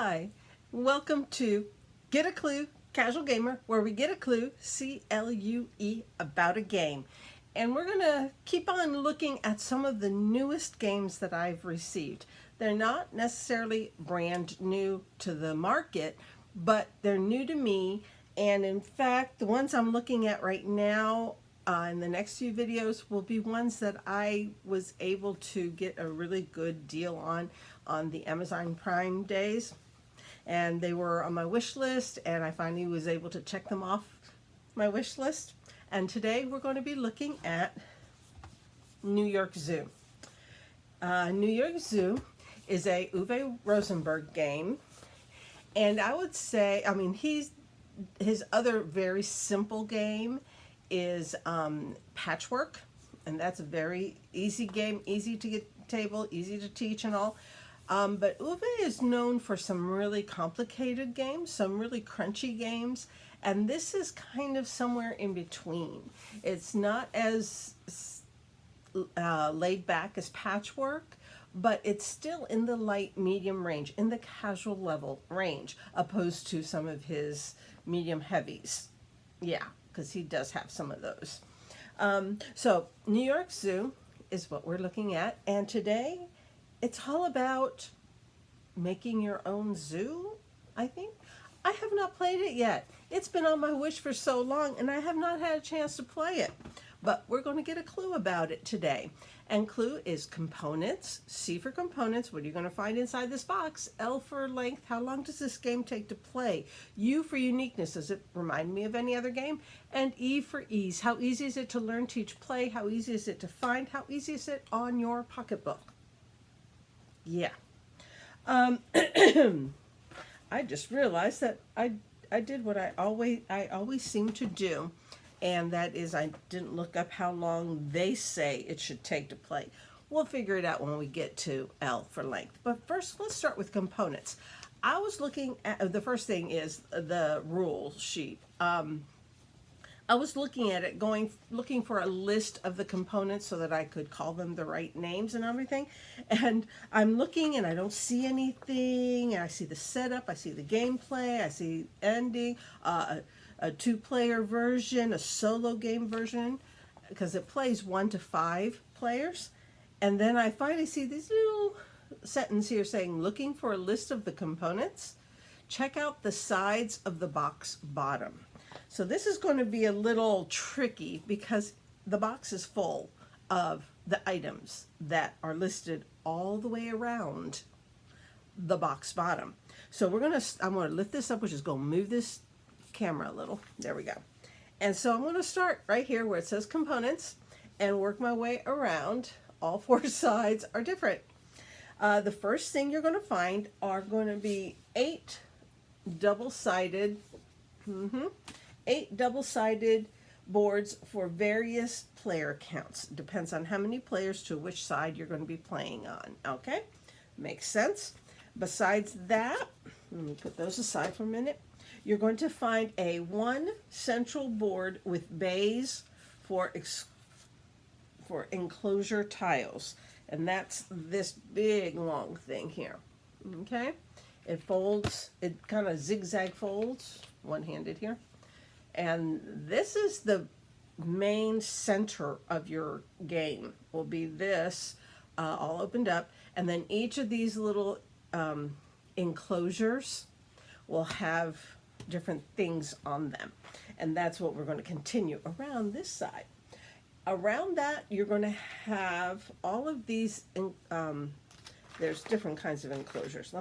Hi, welcome to Get a Clue, Casual Gamer, where we get a clue, C-L-U-E, about a game. And we're going to keep on looking at some of the newest games that I've received. They're not necessarily brand new to the market, but they're new to me. And in fact, the ones I'm looking at right now in the next few videos will be ones that I was able to get a really good deal on the Amazon Prime days. And they were on my wish list, and I finally was able to check them off my wish list. And today we're going to be looking at New York Zoo. New York Zoo is a Uwe Rosenberg game, and I would say, his other very simple game is Patchwork, and that's a very easy game, easy to get table, easy to teach and all. But Uwe is known for some really complicated games, some really crunchy games, and this is kind of somewhere in between. It's not as laid back as Patchwork, but it's still in the light medium range, in the casual level range, opposed to some of his medium heavies. Yeah, because he does have some of those. So New York Zoo is what we're looking at, and today it's all about making your own zoo, I think. I have not played it yet. It's been on my wish for so long, and I have not had a chance to play it. But we're going to get a clue about it today. And clue is components. C for components. What are you going to find inside this box? L for length. How long does this game take to play? U for uniqueness. Does it remind me of any other game? And E for ease. How easy is it to learn, teach, play? How easy is it to find? How easy is it on your pocketbook? Yeah. I just realized that I did what I always seem to do, and that is I didn't look up how long they say it should take to play. We'll figure it out when we get to L for length. But first, let's start with components. I was looking at, the first thing is the rule sheet. I was looking at it, looking for a list of the components so that I could call them the right names and everything. And I'm looking and I don't see anything. And I see the setup, I see the gameplay, I see ending, a two-player version, a solo game version, because it plays 1 to 5 players. And then I finally see this little sentence here saying, looking for a list of the components, check out the sides of the box bottom. So this is going to be a little tricky because the box is full of the items that are listed all the way around the box bottom. So I'm going to lift this up, which is going to move this camera a little. There we go. And so I'm going to start right here where it says components and work my way around. All 4 sides are different. The first thing you're going to find are going to be 8 double-sided 8 double-sided boards for various player counts. Depends on how many players to which side you're going to be playing on. Okay? Makes sense. Besides that, let me put those aside for a minute. You're going to find a 1 central board with bays for enclosure tiles. And that's this big long thing here. Okay? It folds, it kind of zigzag folds, one-handed here. And this is the main center of your game, will be this all opened up. And then each of these little enclosures will have different things on them. And that's what we're going to continue around this side. Around that, you're going to have all of these, there's different kinds of enclosures.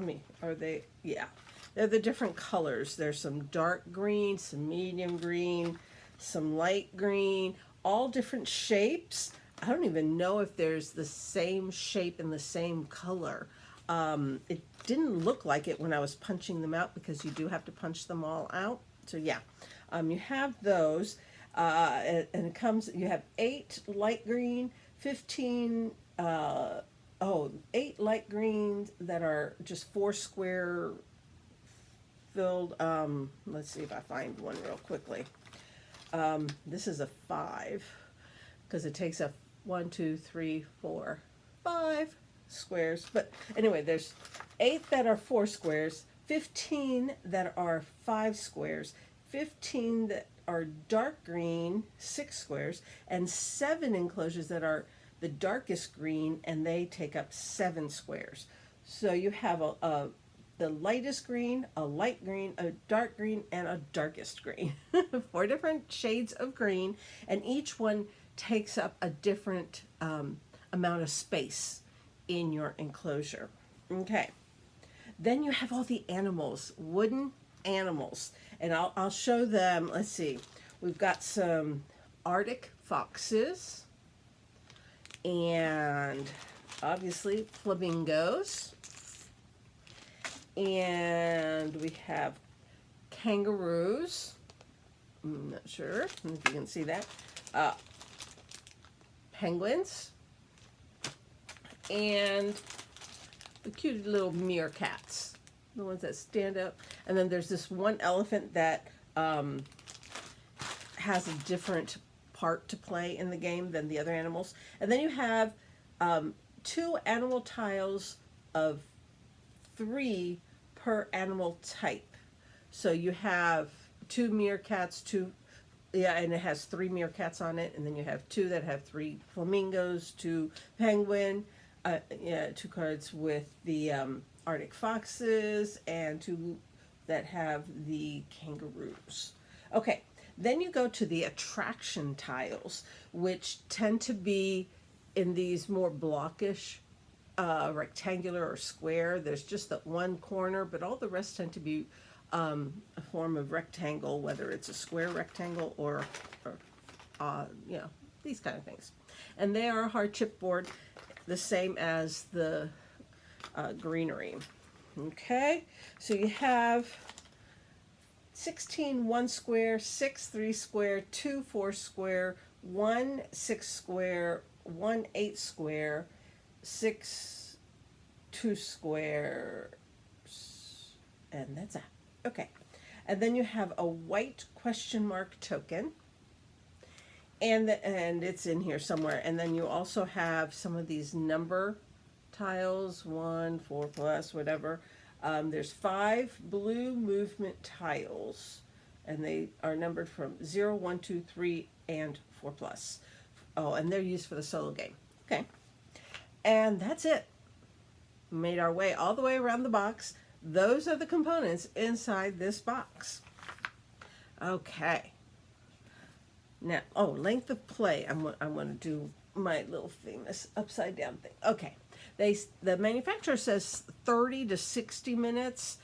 Yeah. They're the different colors. There's some dark green, some medium green, some light green, all different shapes. I don't even know if there's the same shape and the same color. It didn't look like it when I was punching them out because you do have to punch them all out. So yeah, you have those. And it comes, you have 8 light green, 15, 8 light greens that are just 4 square filled. Let's see if I find one real quickly. This is a 5 because it takes up 1, 2, 3, 4, 5 squares. But anyway, there's 8 that are 4 squares, 15 that are 5 squares, 15 that are dark green, 6 squares, and 7 enclosures that are the darkest green, and they take up 7 squares. So you have the lightest green, a light green, a dark green, and a darkest green. 4 different shades of green, and each one takes up a different amount of space in your enclosure. Okay. Then you have all the animals, wooden animals, and I'll show them. Let's see. We've got some Arctic foxes, and obviously flamingos, and we have kangaroos. I'm not sure if you can see that. Penguins, and the cute little meerkats, the ones that stand up. And then there's this one elephant that has a different part to play in the game than the other animals. And then you have 2 animal tiles of 3 per animal type. So you have 2 meerkats, and it has 3 meerkats on it, and then you have 2 that have 3 flamingos, 2 penguin, 2 cards with the Arctic foxes, and 2 that have the kangaroos. Okay, then you go to the attraction tiles, which tend to be in these more blockish, rectangular or square. There's just that one corner, but all the rest tend to be a form of rectangle, whether it's a square rectangle or these kind of things. And they are hard chipboard, the same as the greenery. Okay, so you have 16 1 square, 6 3 square, 2 4 square, 1 6 square, 1 8 square, 6 2 square, and that's that. Okay, and then you have a white question mark token, and it's in here somewhere. And then you also have some of these number tiles, 1 4 plus whatever. There's 5 blue movement tiles, and they are numbered from 0 1 2 3 and 4 plus. Oh, and they're used for the solo game. Okay, and that's it. Made our way all the way around the box. Those are the components inside this box. Okay. Now, length of play. I'm going to do my little thing, this upside down thing. Okay. The manufacturer says 30 to 60 minutes,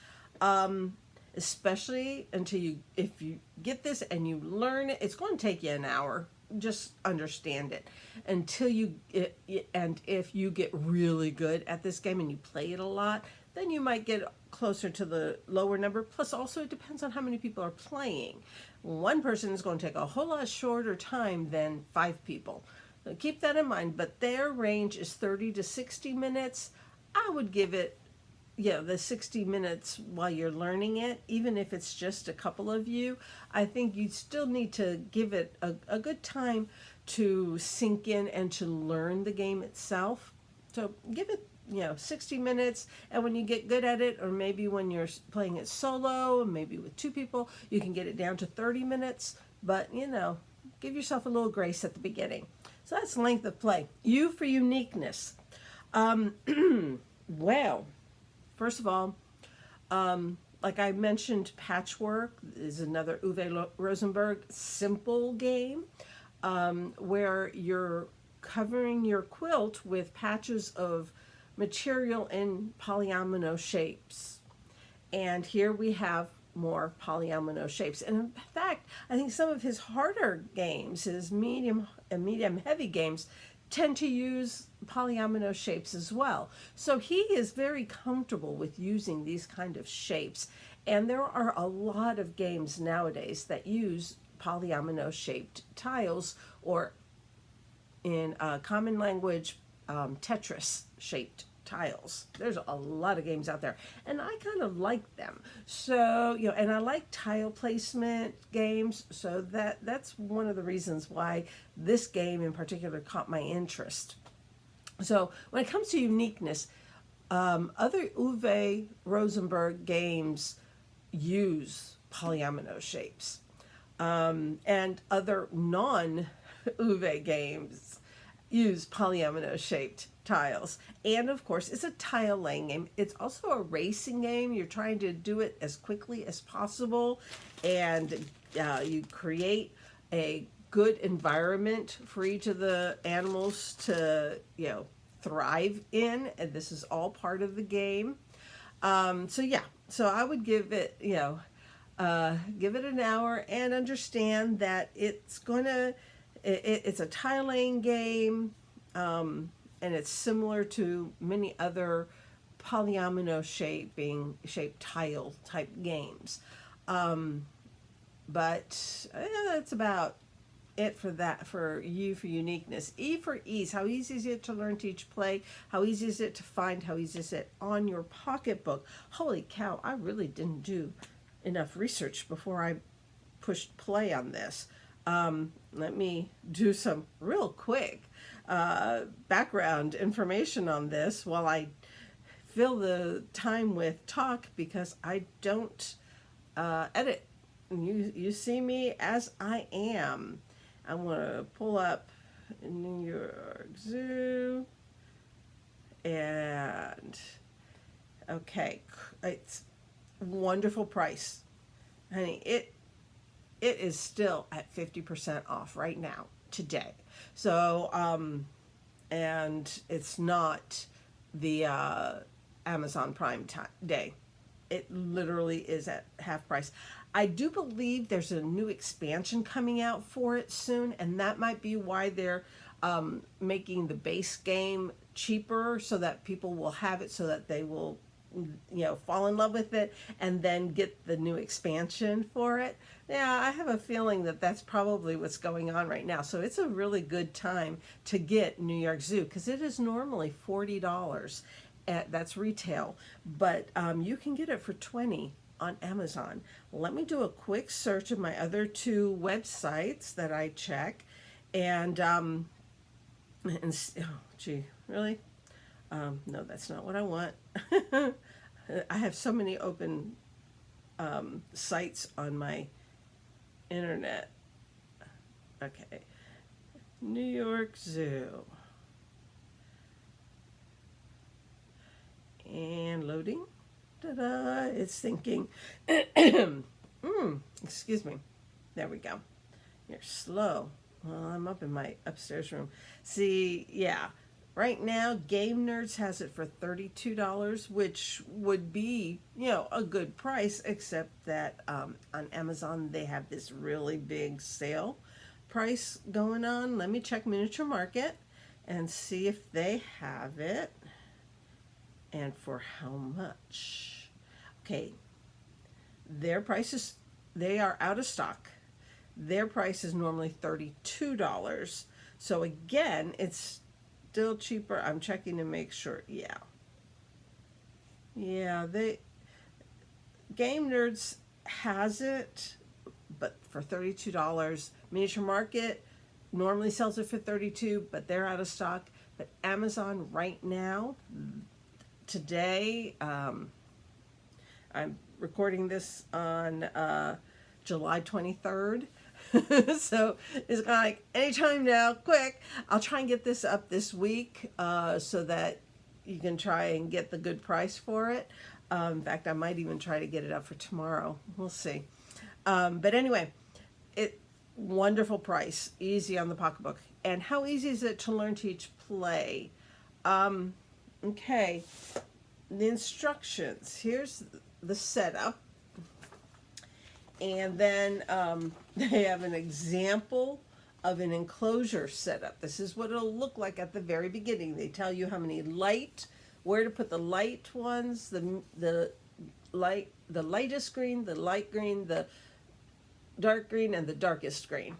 especially if you get this and you learn it. It's going to take you an hour. Just understand it until and if you get really good at this game and you play it a lot, then you might get closer to the lower number. Plus, also, it depends on how many people are playing. One person is going to take a whole lot shorter time than 5 people. So keep that in mind, but their range is 30 to 60 minutes. I would give it, the 60 minutes while you're learning it, even if it's just a couple of you. I think you still need to give it a good time to sink in and to learn the game itself. So give it 60 minutes, and when you get good at it, or maybe when you're playing it solo, maybe with 2 people, you can get it down to 30 minutes, but give yourself a little grace at the beginning. So that's length of play. U for uniqueness. Well, first of all, like I mentioned, Patchwork is another Uwe Rosenberg simple game, where you're covering your quilt with patches of material in polyomino shapes. And here we have more polyomino shapes. And in fact, I think some of his harder games, his medium and medium heavy games, tend to use polyomino shapes as well. So he is very comfortable with using these kind of shapes. And there are a lot of games nowadays that use polyomino shaped tiles, or in common language, Tetris shaped tiles. There's a lot of games out there, and I kind of like them. So, and I like tile placement games, so that's one of the reasons why this game in particular caught my interest. So when it comes to uniqueness, Other Uwe Rosenberg games use polyomino shapes, and other non-Uwe games use polyomino shaped tiles. And of course, it's a tile laying game. It's also a racing game. You're trying to do it as quickly as possible, and you create a good environment for each of the animals to, thrive in. And this is all part of the game. So yeah, so I would give it, give it an hour and understand that it's a tile laying game, and it's similar to many other polyomino shaped tile type games. But that's about it for that, for uniqueness. E for ease. How easy is it to learn, teach, play? How easy is it to find? How easy is it on your pocketbook? Holy cow, I really didn't do enough research before I pushed play on this. Let me do some real quick background information on this while I fill the time with talk, because I don't edit. You see me as I am. I want to pull up New York Zoo, and okay, it's wonderful price, honey. It is still at 50% off right now today. So and it's not the Amazon Prime Day. It literally is at half price. I do believe there's a new expansion coming out for it soon, and that might be why they're making the base game cheaper, so that people will have it, so that they will, fall in love with it and then get the new expansion for it. Yeah, I have a feeling that that's probably what's going on right now. So it's a really good time to get New York Zoo, because it is normally $40. That's retail, but you can get it for $20 on Amazon. Let me do a quick search of my other two websites that I check, and oh gee, really? No, that's not what I want. I have so many open sites on my internet. Okay, New York Zoo. And loading. Ta-da! It's thinking. Excuse me. There we go. You're slow. Well, I'm up in my upstairs room. See, yeah. Right now, Game Nerds has it for $32, which would be, a good price, except that on Amazon they have this really big sale price going on. Let me check Miniature Market and see if they have it. And for how much? Okay, their prices, they are out of stock. Their price is normally $32. So again, it's still cheaper. I'm checking to make sure. Yeah, Game Nerds has it, but for $32. Miniature Market normally sells it for $32, but they're out of stock. But Amazon right now, today, I'm recording this on July 23rd. So it's kind of like anytime now, quick. I'll try and get this up this week so that you can try and get the good price for it. In fact, I might even try to get it up for tomorrow. We'll see. But anyway, wonderful price, easy on the pocketbook. And how easy is it to learn, teach, play? Okay, the instructions. Here's the setup. And then they have an example of an enclosure setup. This is what it'll look like at the very beginning. They tell you how many where to put the light ones, the lightest green, the light green, the dark green, and the darkest green.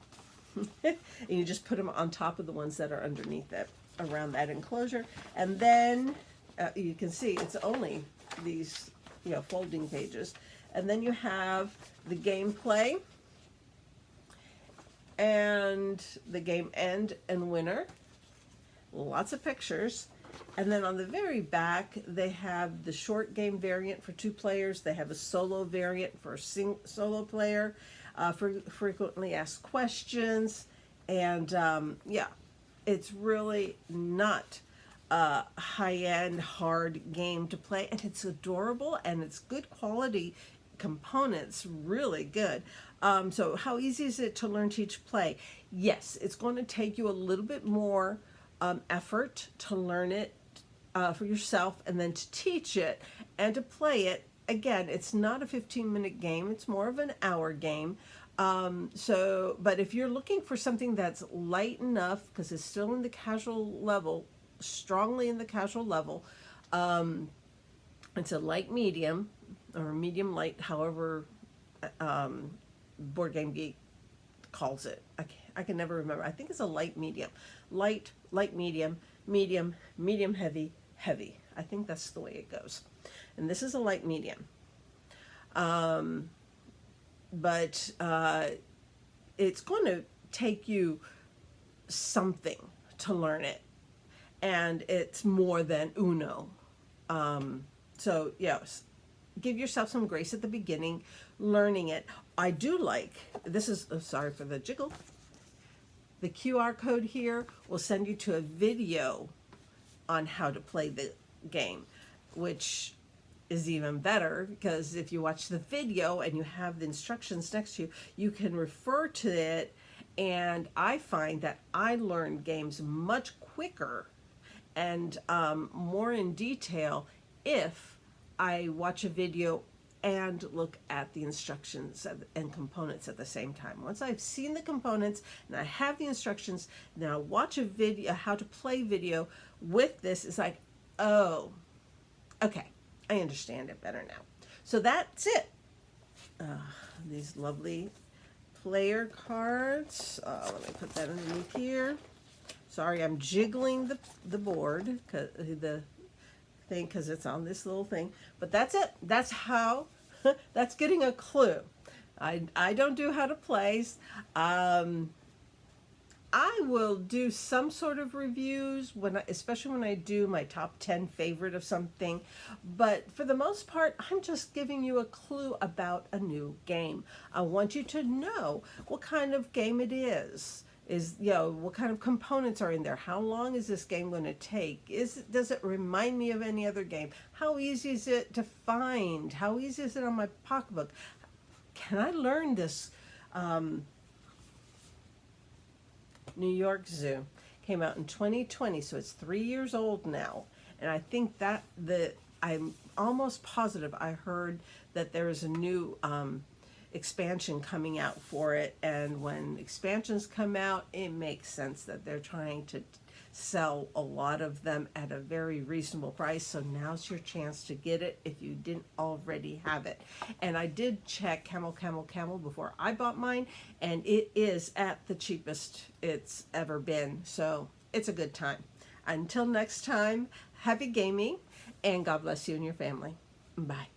And you just put them on top of the ones that are underneath it, around that enclosure. And then you can see it's only these, folding pages. And then you have the gameplay and the game end and winner. Lots of pictures. And then on the very back, they have the short game variant for 2 players. They have a solo variant for a solo player, for frequently asked questions. And yeah, it's really not a high-end, hard game to play. And it's adorable, and it's good quality components, really good. So how easy is it to learn, teach, play? Yes, it's going to take you a little bit more effort to learn it for yourself, and then to teach it and to play it. Again, it's not a 15-minute game, it's more of an hour game. But if you're looking for something that's light enough, because it's still in the casual level, strongly in the casual level, it's a light medium, or medium light, however Board Game Geek calls it. I can never remember. I think it's a light medium. Light medium, medium heavy, heavy. I think that's the way it goes. And this is a light medium. But it's going to take you something to learn it. And it's more than Uno. So, yes, give yourself some grace at the beginning, learning it. I do like, this is, sorry for the jiggle. The QR code here will send you to a video on how to play the game, which is even better, because if you watch the video and you have the instructions next to you, you can refer to it. And I find that I learn games much quicker and more in detail if I watch a video and look at the instructions and components at the same time. Once I've seen the components and I have the instructions, then I watch a video, how to play video with this. It's like, oh, okay, I understand it better now. So that's it. These lovely player cards. Let me put that underneath here. Sorry, I'm jiggling the board, the thing, because it's on this little thing. But that's it. That's how, that's getting a clue. I don't do how to play. I will do some sort of reviews, especially when I do my top 10 favorite of something. But for the most part, I'm just giving you a clue about a new game. I want you to know what kind of game it is. What kind of components are in there? How long is this game going to take? Does it remind me of any other game? How easy is it to find? How easy is it on my pocketbook? Can I learn this? New York Zoo came out in 2020, so it's 3 years old now. And I think I'm almost positive I heard that there is a new expansion coming out for it, and when expansions come out, it makes sense that they're trying to sell a lot of them at a very reasonable price. So now's your chance to get it if you didn't already have it. And I did check Camel before I bought mine, and it is at the cheapest it's ever been. So it's a good time. Until next time, happy gaming, and God bless you and your family. Bye.